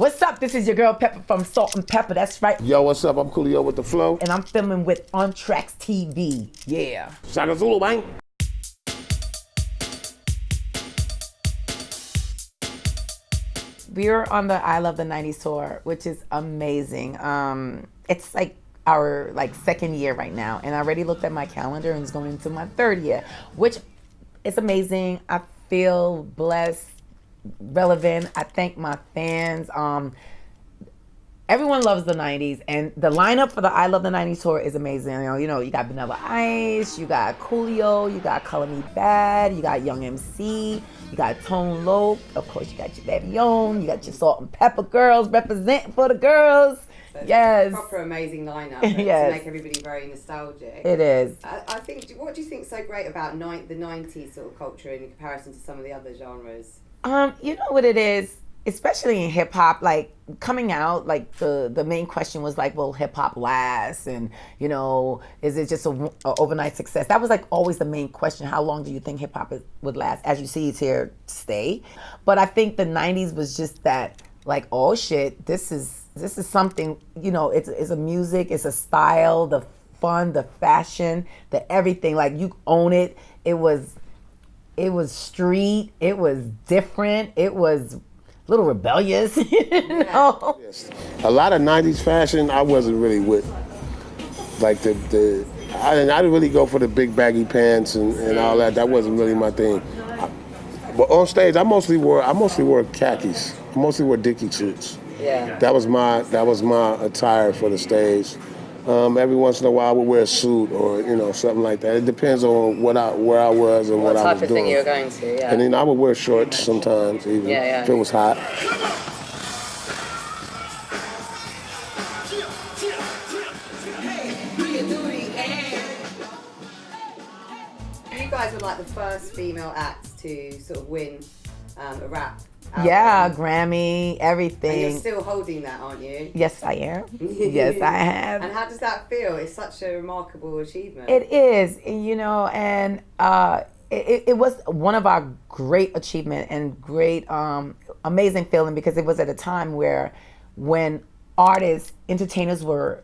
What's up? This is your girl Pepper from Salt and Pepper. That's right. Yo, what's up? I'm Coolio with the Flow. And I'm filming with OnTrax TV. Yeah. Shaka Zulu, bang. We're on the I Love the 90s tour, which is amazing. It's like our second year right now, and I already looked at my calendar and it's going into my third year, which is amazing. I feel blessed, relevant. I thank my fans. Everyone loves the 90s, and the lineup for the I Love the 90s tour is amazing. You know, you got Vanilla Ice, you got Coolio, you got Color Me Bad, you got Young MC, you got Tone Loc, of course you got your Very Own, you got your Salt and Pepper girls representing for the girls. So yes. Proper amazing lineup yes. to make everybody very nostalgic. It is. I think, what do you think is so great about the 90s sort of culture in comparison to some of the other genres? You know what it is? Especially in hip hop, like coming out, like the main question was like, will hip hop last? And you know, is it just a overnight success? That was like always the main question. How long do you think hip hop would last? As you see, it's here to stay. But I think the 90s was just that, like, oh shit, this is something. You know, it's a music, it's a style, the fun, the fashion, the everything. Like you own it. It was street. It was different. It was little rebellious, you know? Yes. A lot of 90s fashion I wasn't really with. Like I didn't really go for the big baggy pants and all that. That wasn't really my thing. But on stage, I mostly wore khakis. I mostly wore Dickie suits. Yeah. That was my attire for the stage. Every once in a while, I would wear a suit or something like that. It depends on where I was and what I was doing. What type of thing you were going to? Yeah. And then I would wear shorts sometimes, even if it was hot. You guys were like the first female acts to sort of win a rap album. Yeah, Grammy, everything. And you're still holding that, aren't you? Yes, I am. Yes, I have. And how does that feel? It's such a remarkable achievement. It is, and it was one of our great achievement and great, amazing feeling, because it was at a time when artists, entertainers were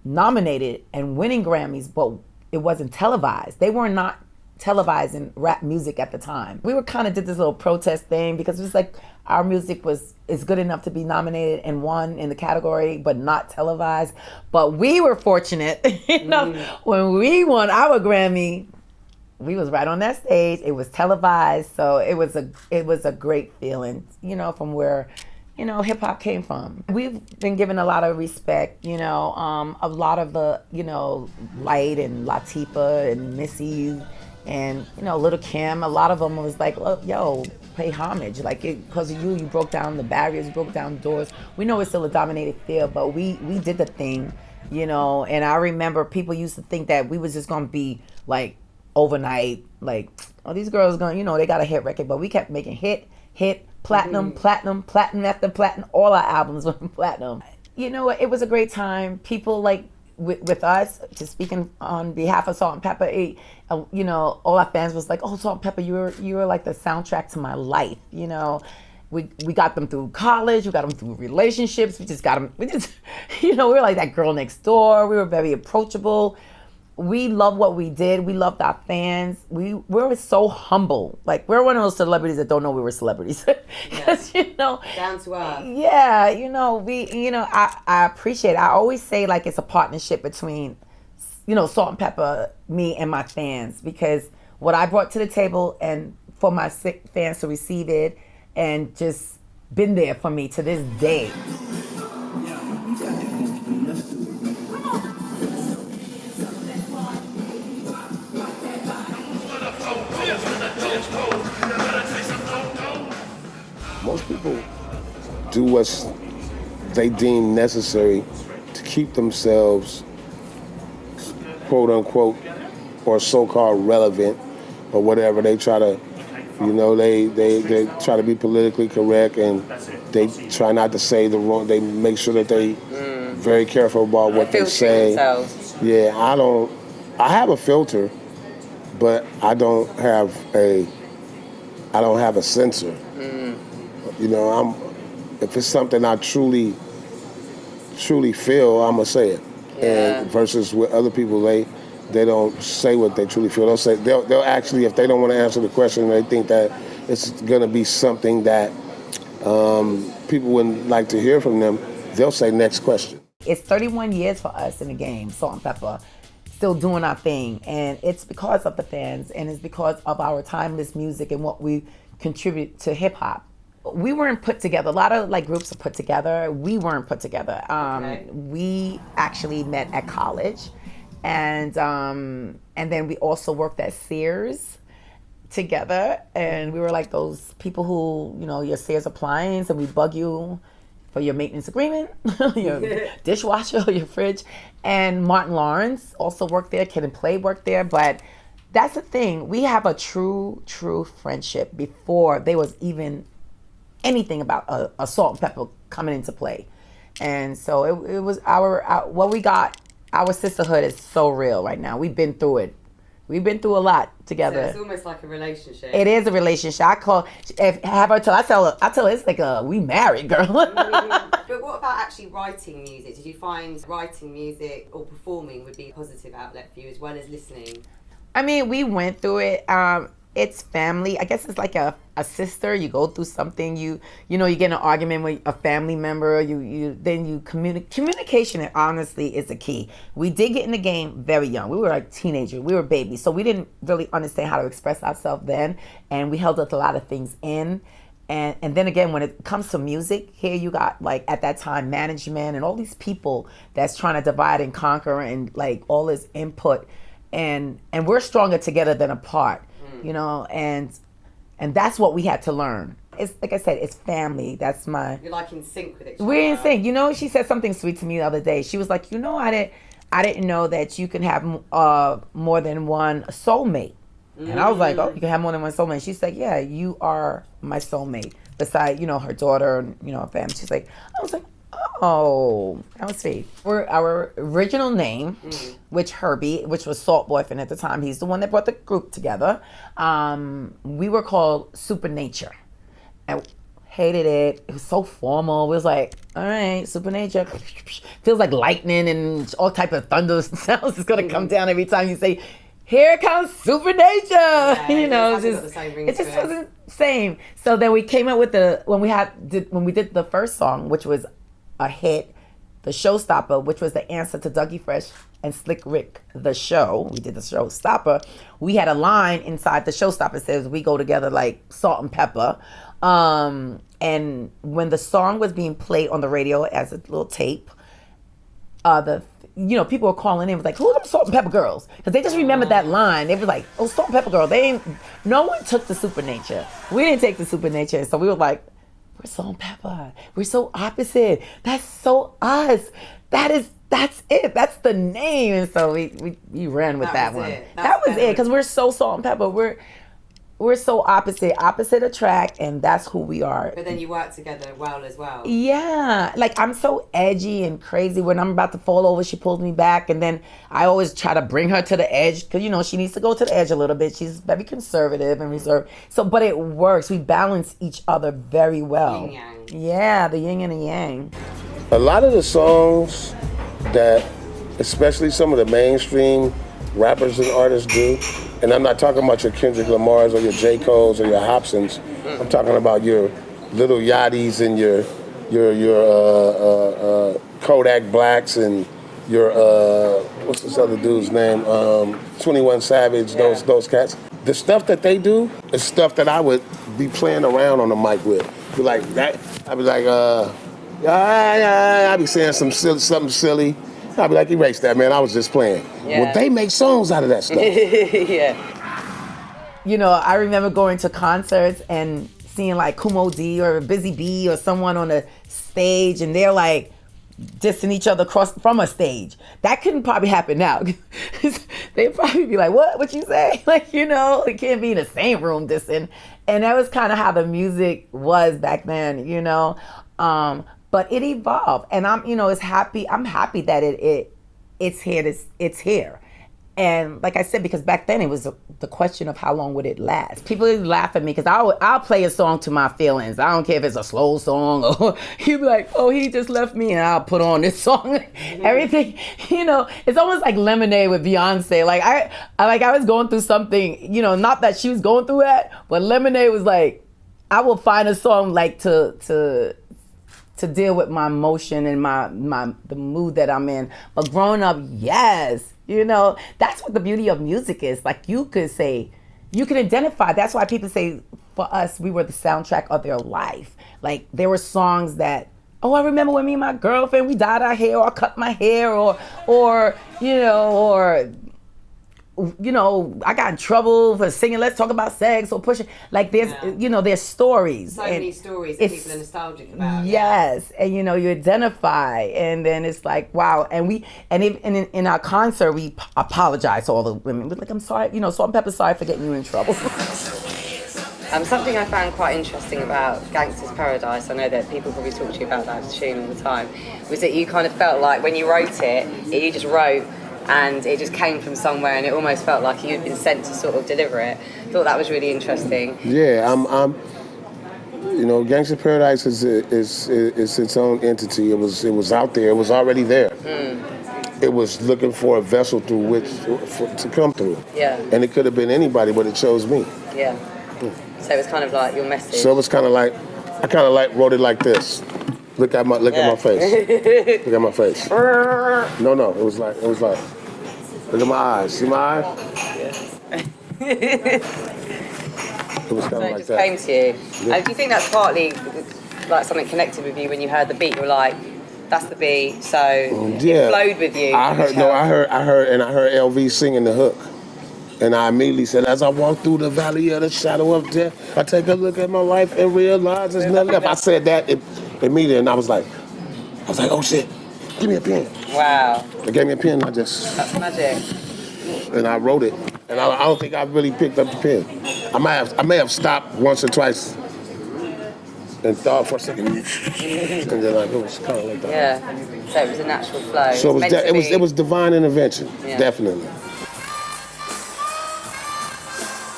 nominated and winning Grammys, but it wasn't televised. They were not televising rap music at the time. We were kind of did this little protest thing because it was like our music is good enough to be nominated and won in the category, but not televised. But we were fortunate, when we won our Grammy, we was right on that stage. It was televised, so it was a great feeling, from where hip hop came from. We've been given a lot of respect, a lot of the, Light and Latifah and Missy and, Little Kim, a lot of them was like, oh, yo, pay homage. Like, because of you broke down the barriers, you broke down doors. We know it's still a dominated field, but we did the thing, and I remember people used to think that we was just going to be, like, overnight, like, oh, these girls going, they got a hit record, but we kept making hit, platinum, platinum after platinum. All our albums went platinum. It was a great time. People like with us, to speaking on behalf of Salt and Pepper, all our fans was like, oh, Salt and Pepper, you were like the soundtrack to my life. We got them through college, we got them through relationships, we were like that girl next door. We were very approachable. We love what we did. We loved our fans. We were so humble. Like, we're one of those celebrities that don't know we were celebrities. Because, down to earth. Yeah, I appreciate it. I always say, like, it's a partnership between, Salt and Pepper, me and my fans. Because what I brought to the table, and for my sick fans to receive it, and just been there for me to this day. Most people do what they deem necessary to keep themselves, quote unquote, or so-called relevant, or whatever. They try to, they try to be politically correct, and they try not to say the wrong. They make sure that they very careful about what they say. Yeah, I have a filter, but I don't have a censor. if it's something I truly feel, I'm gonna say it. Yeah. And versus with other people, they don't say what they truly feel. They'll actually, if they don't want to answer the question, they think that it's gonna be something that people wouldn't like to hear from them, they'll say next question. It's 31 years for us in the game, Salt and Pepper, still doing our thing. And it's because of the fans, and it's because of our timeless music and what we contribute to hip hop. We weren't put together. A lot of like groups are put together. We weren't put together. Okay. We actually met at college, and then we also worked at Sears together, and we were like those people who, you know, your Sears appliance, and we bug you for your maintenance agreement, your dishwasher, your fridge. And Martin Lawrence also worked there, Kid and Play worked there. But that's the thing, we have a true friendship before there was even anything about a Salt and Pepper coming into play. And so it was what we got, our sisterhood is so real right now. We've been through it. We've been through a lot together. So it's almost like a relationship. It is a relationship. I tell her it's like we married, girl. But what about actually writing music? Did you find writing music or performing would be a positive outlet for you as well as listening? I mean, we went through it. It's family. I guess it's like a sister. You go through something. You know, you get in an argument with a family member. Communication, honestly, is the key. We did get in the game very young. We were like teenagers. We were babies, so we didn't really understand how to express ourselves then, and we held a lot of things in. And then again, when it comes to music, here you got like at that time management and all these people that's trying to divide and conquer and like all this input, and we're stronger together than apart. You know, and that's what we had to learn. It's like I said, it's family. That's You're like in sync with each other. We're in sync. You know, she said something sweet to me the other day. She was like, you know, I didn't know that you can have more than one soulmate. And I was like, oh, you can have more than one soulmate. She's like, yeah, you are my soulmate. Besides, you know, her daughter and, you know, her family. She's like, I was like, oh, that was sweet. Our original name, which was Salt Boyfriend at the time, he's the one that brought the group together. We were called Supernature. And hated it. It was so formal. We was like, all right, Supernature. Feels like lightning and all type of thunder sounds is gonna come down every time you say, here comes Supernature. Yeah, you know, it just wasn't the same. So then we came up with when we did the first song, which was a hit, the Showstopper, which was the answer to Dougie Fresh and Slick Rick, the show. We did the Showstopper. We had a line inside the Showstopper that says, we go together like salt and pepper. And when the song was being played on the radio as a little tape, people were calling in, was like, who are them Salt and Pepper girls? Because they just remembered that line. They were like, oh, Salt and Pepper girl. No one took the Supernature. We didn't take the Supernature. So we were like, we're Salt and Pepper. We're so opposite. That's so us. That's it. That's the name. And so we ran with that one. That was it. Because we're so Salt and Pepper. We're so opposite attract, and that's who we are. But then you work together well as well. Yeah, like I'm so edgy and crazy. When I'm about to fall over, she pulls me back, and then I always try to bring her to the edge because, you know, she needs to go to the edge a little bit. She's very conservative and reserved. So, but it works. We balance each other very well. Yin yang. Yeah, the yin and the yang. A lot of the songs that, especially some of the mainstream rappers and artists do, and I'm not talking about your Kendrick Lamars or your J. Cole's or your Hobsons. I'm talking about your Little Yachty's and your Kodak Blacks and your what's this other dude's name? 21 Savage. Yeah. Those cats. The stuff that they do is stuff that I would be playing around on the mic with. Be like that. I'd be like, I'd be saying something silly. I'd be like, erase that, man. I was just playing. Yeah. Well, they make songs out of that stuff. Yeah. You know, I remember going to concerts and seeing like Kumo D or Busy Bee or someone on a stage, and they're like dissing each other across from a stage. That couldn't probably happen now. They'd probably be like, what you say? Like, you know, it can't be in the same room dissing. And that was kind of how the music was back then, you know. But it evolved, and I'm happy that it's here. It's here, And like I said, because back then it was the question of how long would it last. People would laugh at me because I'll play a song to my feelings. I don't care if it's a slow song or he'd be like, oh, he just left me, and I'll put on this song. Everything, it's almost like Lemonade with Beyonce. Like I was going through something, not that she was going through that, but Lemonade was like, I will find a song like to deal with my emotion and the mood that I'm in. But growing up, yes. That's what the beauty of music is. Like you can identify. That's why people say for us, we were the soundtrack of their life. Like there were songs that, oh, I remember when me and my girlfriend, we dyed our hair or cut my hair or I got in trouble for singing Let's Talk About Sex or pushing. Like there's stories. So many stories that people are nostalgic about. Yes, and you identify, and then it's like, wow. And in our concert, we apologize to all the women. We're like, I'm sorry, Salt and Pepper, sorry for getting you in trouble. Something I found quite interesting about Gangsta's Paradise, I know that people probably talk to you about that tune all the time, was that you kind of felt like when you wrote it, you just wrote and it just came from somewhere, and it almost felt like you'd been sent to sort of deliver it. Thought that was really interesting. Yeah, Gangsta Paradise is its own entity. It was out there. It was already there. It was looking for a vessel through which to come through. Yeah. And it could have been anybody, but it chose me. Yeah. So it was kind of like your message. So it was kind of like, I kind of like wrote it like this. Look at my face. Look at my face. No, it was like, look at my eyes. See my eyes? Yeah. It was kind of So it like just that. came to you. Yeah. And do you think that's partly like something connected with you when you heard the beat? You were like, that's the beat, so it flowed with you. I heard LV singing the hook. And I immediately said, as I walk through the valley of the shadow of death, I take a look at my life and realize there's nothing left. I said that immediately, and I was like, oh shit, give me a pen. Wow. They gave me a pen, That's magic. And I wrote it. And I don't think I really picked up the pen. I may have stopped once or twice and thought for a second. And then it was kind of like that. Yeah. So it was a natural flow. So it was divine intervention, definitely.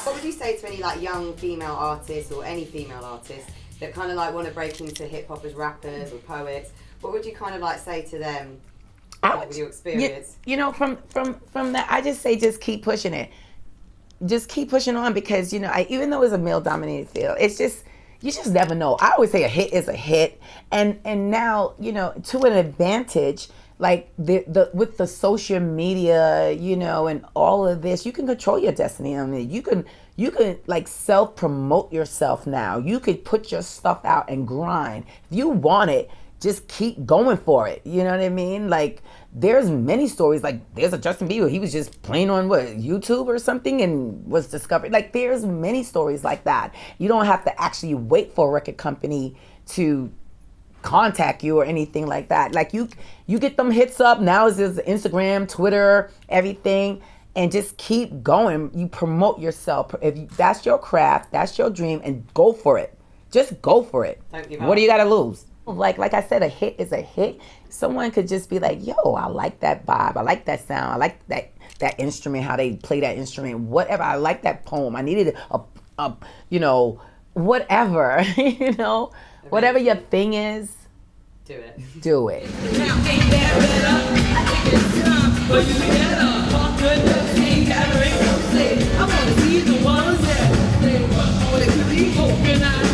What would you say to any like young female artists or any female artists that kind of like want to break into hip hop as rappers or poets? What would you kind of like say to them with your experience? From that, I just say just keep pushing it. Just keep pushing on because even though it's a male-dominated field, it's just you just never know. I always say a hit is a hit, and now to an advantage. Like the with the social media, and all of this, you can control your destiny. I mean, you can like self-promote yourself now. You could put your stuff out and grind. If you want it, just keep going for it. You know what I mean? Like there's many stories. Like there's a Justin Bieber. He was just playing on YouTube or something and was discovered. Like there's many stories like that. You don't have to actually wait for a record company to contact you or anything like that. Like you get them hits up now. Is Instagram, Twitter, everything, and just keep going. You promote yourself. If that's your craft, that's your dream, and go for it. Just go for it. What do you got to lose? Like I said, a hit is a hit. Someone could just be like, yo, I like that vibe. I like that sound. I like that instrument, how they play that instrument, whatever. I like that poem. I needed whatever, whatever your thing is, do it. Do it. I wanna see the ones that they want, or they could be open eyes.